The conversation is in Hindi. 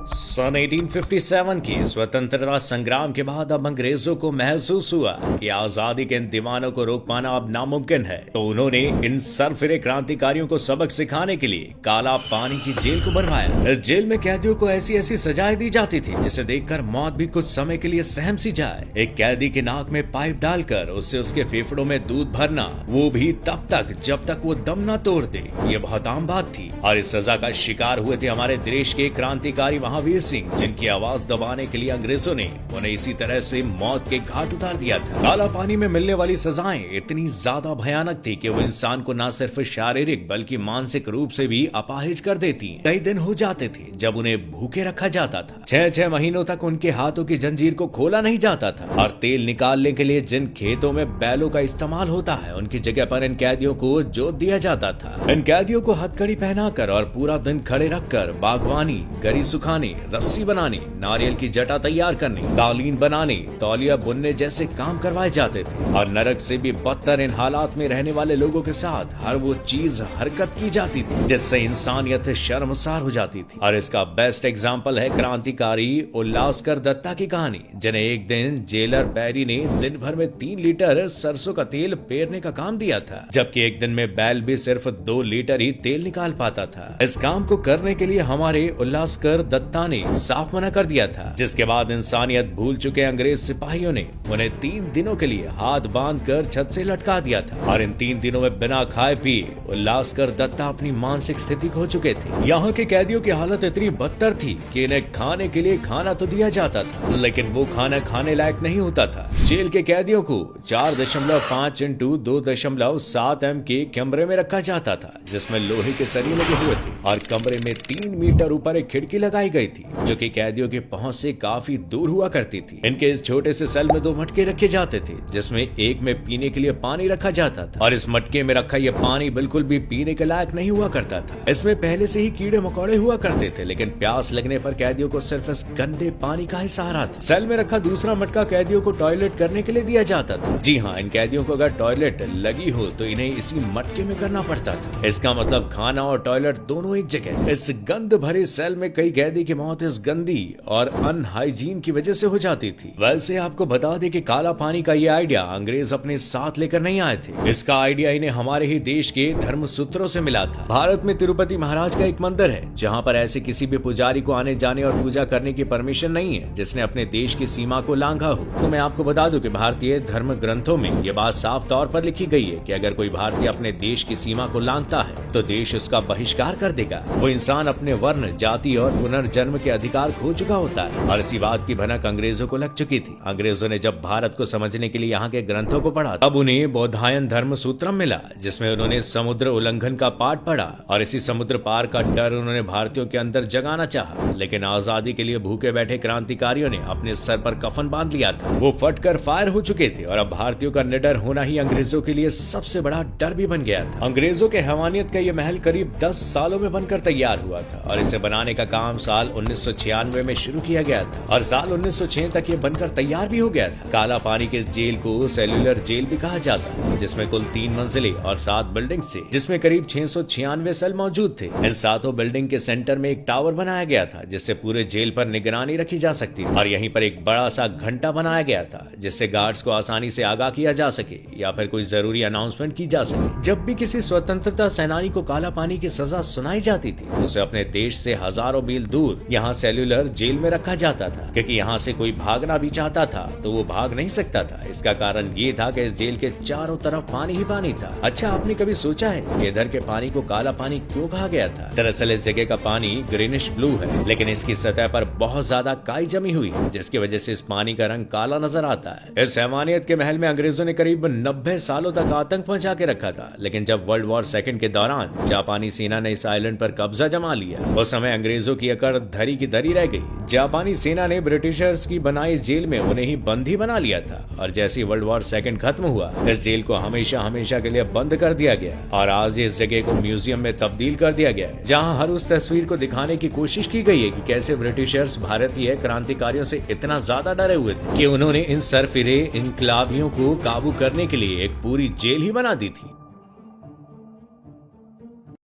सन 1857 की स्वतंत्रता संग्राम के बाद अब अंग्रेजों को महसूस हुआ कि आजादी के इन दीवानों को रोक पाना अब नामुमकिन है, तो उन्होंने इन सरफिरे क्रांतिकारियों को सबक सिखाने के लिए काला पानी की जेल को बनवाया। इस जेल में कैदियों को ऐसी ऐसी सजाएं दी जाती थी जिसे देखकर मौत भी कुछ समय के लिए सहम सी जाए। एक कैदी के नाक में पाइप डालकर उससे उसके फेफड़ों में दूध भरना, वो भी तब तक जब तक वो दम न तोड़ दे, ये बहुत आम बात थी। और इस सजा का शिकार हुए थे हमारे देश के क्रांतिकारी महावीर सिंह, जिनकी आवाज दबाने के लिए अंग्रेजों ने उन्हें इसी तरह से मौत के घाट उतार दिया था। काला पानी में मिलने वाली सजाएं इतनी ज्यादा भयानक थी कि वो इंसान को न सिर्फ शारीरिक बल्कि मानसिक रूप से भी अपाहिज कर देती। कई दिन हो जाते थे जब उन्हें भूखे रखा जाता था। 6-6 महीनों तक उनके हाथों की जंजीर को खोला नहीं जाता था और तेल निकालने के लिए जिन खेतों में बैलों का इस्तेमाल होता है, उनकी जगह पर इन कैदियों को जोत दिया जाता था। इन कैदियों को हथकड़ी पहनाकर और पूरा दिन खड़े रखकर बागवानी, गरी सुखाने, रस्सी बनाने, नारियल की जटा तैयार करने, कालीन बनाने, तौलिया बुनने जैसे काम करवाए जाते थे। और नरक से भी बदतर इन हालात में रहने वाले लोगों के साथ हर वो चीज हरकत की जाती थी जिससे इंसानियत शर्मसार हो जाती थी। और इसका बेस्ट एग्जाम्पल है क्रांतिकारी उल्लासकर दत्ता की कहानी, जिन्हें एक दिन जेलर बैरी ने दिन भर में 3 लीटर सरसों का तेल पेरने का काम दिया था, जबकि एक दिन में बैल भी सिर्फ 2 लीटर ही तेल निकाल पाता था। इस काम को करने के लिए हमारे उल्लासकर दत्ता ने साफ मना कर दिया था, जिसके बाद इंसानियत भूल चुके अंग्रेज सिपाहियों ने उन्हें 3 दिनों के लिए हाथ बांधकर छत से लटका दिया था। और इन 3 दिनों में बिना खाए पिए उल्लासकर दत्ता अपनी मानसिक स्थिति खो चुके थे। यहाँ के कैदियों की हालत इतनी बदतर थी कि इन्हें खाने के लिए खाना तो दिया जाता था, लेकिन वो खाना खाने लायक नहीं होता था। जेल के कैदियों को 4.5 x 2.7 m के कमरे में रखा जाता था, जिसमें लोहे के सरिये लगे हुए थे और कमरे में 3 मीटर ऊपर एक खिड़की लगाई गई थी, जो कि कैदियों की पहुंच से काफी दूर हुआ करती थी। इनके इस छोटे से सेल में 2 मटके रखे जाते थे, जिसमें एक में पीने के लिए पानी रखा जाता था और इस मटके में रखा यह पानी बिल्कुल भी पीने के लायक नहीं हुआ करता था। इसमें पहले से ही कीड़े मकोड़े हुआ करते थे, लेकिन प्यास लगने पर कैदियों को सिर्फ इस गंदे पानी का ही सहारा था। सेल में रखा दूसरा मटका कैदियों को टॉयलेट करने के लिए दिया जाता था। जी हाँ, इन कैदियों को अगर टॉयलेट लगी हो तो इन्हें इसी मटके में करना पड़ता था। इसका मतलब खाना और टॉयलेट दोनों एक जगह। इस गंद भरे सेल में कई कैदी की मौत इस गंदी और अनहाइजीन की वजह से हो जाती थी। वैसे आपको बता दें कि काला पानी का ये आइडिया अंग्रेज अपने साथ लेकर नहीं आए थे। इसका आइडिया इन्हें हमारे ही देश के धर्म सूत्रों से मिला था। भारत में तिरुपति महाराज का एक मंदिर है, जहाँ पर ऐसे किसी भी पुजारी को आने जाने और पूजा करने की परमिशन नहीं है जिसने अपने देश की सीमा को लांघा हो। तो मैं आपको बता दूं कि भारतीय धर्म ग्रंथों में ये बात साफ तौर पर लिखी गई है कि अगर कोई भारतीय अपने देश की सीमा को लांघता है तो देश उसका बहिष्कार कर देगा। वो इंसान अपने वर्ण, जाति और पुनर्जन्म के अधिकार खो चुका होता है। और इसी बात की भनक अंग्रेजों को लग चुकी थी। अंग्रेजों ने जब भारत को समझने के लिए यहाँ के ग्रंथों को पढ़ा, तब उन्हें बौधायन धर्म सूत्रम मिला, जिसमें उन्होंने समुद्र उल्लंघन का पाठ पढ़ा और इसी समुद्र पार का डर उन्होंने भारतीयों के अंदर जगाना चाहा। लेकिन आजादी के लिए भूखे बैठे क्रांतिकारियों ने अपने सर पर कफन बांध लिया था। वो फटकर फायर हो चुके थे और अब भारतीयों का निडर होना ही अंग्रेजों के लिए सबसे बड़ा डर भी बन गया था। अंग्रेजों के हैवानियत का ये महल करीब 10 सालों में बनकर तैयार हुआ था और इसे बनाने का काम साल 1996 में शुरू किया गया था और साल 1906 तक ये बनकर तैयार भी हो गया था। काला पानी के जेल को सेल्यूलर जेल भी कहा जाता है, जिसमें कुल 3 मंजिलें और 7 बिल्डिंग थे, जिसमें करीब 696 सेल मौजूद थे। इन 7 बिल्डिंग के सेंटर में एक टावर बनाया गया था, जिससे पूरे जेल पर निगरानी रखी जा सकती थी और यहीं पर एक बड़ा सा घंटा बनाया गया था, जिससे गार्ड्स को आसानी से आगाह किया जा सके या फिर कोई जरूरी अनाउंसमेंट की जा सके। जब भी किसी स्वतंत्रता सेनानी को काला पानी की सजा सुनाई जाती थी, उसे अपने देश से हजारों मील दूर यहाँ सेल्यूलर जेल में रखा जाता था, क्योंकि यहाँ से कोई भागना भी चाहता था तो वो भाग नहीं सकता था। इसका कारण ये था कि इस जेल के चारों तरफ पानी ही पानी था। अच्छा, आपने कभी सोचा है कि इधर के पानी को काला पानी क्यों कहा गया था? दरअसल इस जगह का पानी ग्रीनिश ब्लू है, लेकिन इसकी सतह पर बहुत ज्यादा काई जमी हुई है, जिसकी वजह से इस पानी का रंग काला नजर आता है। इस हैवानियत के महल में अंग्रेजों ने करीब 90 सालों तक आतंक मचा के रखा था, लेकिन जब वर्ल्ड वॉर 2 के दौरान जापानी सेना ने इस आइलैंड पर कब्जा जमा लिया, उस समय अंग्रेजों की अकड़ धरी की धरी रह गई। जापानी सेना ने ब्रिटिशर्स की बनाई जेल में उन्हें ही बंदी बना लिया था और जैसे वर्ल्ड वॉर 2 खत्म हुआ, इस जेल को हमेशा हमेशा के लिए बंद कर दिया गया और आज इस जगह को म्यूजियम में तब्दील कर दिया गया है, जहां हर उस तस्वीर को दिखाने की कोशिश की गई है कि कैसे ब्रिटिशर्स भारतीय क्रांतिकारियों से इतना ज्यादा डरे हुए थे कि उन्होंने इन सरफिरे इनकलाबियों को काबू करने के लिए एक पूरी जेल ही बना दी थी।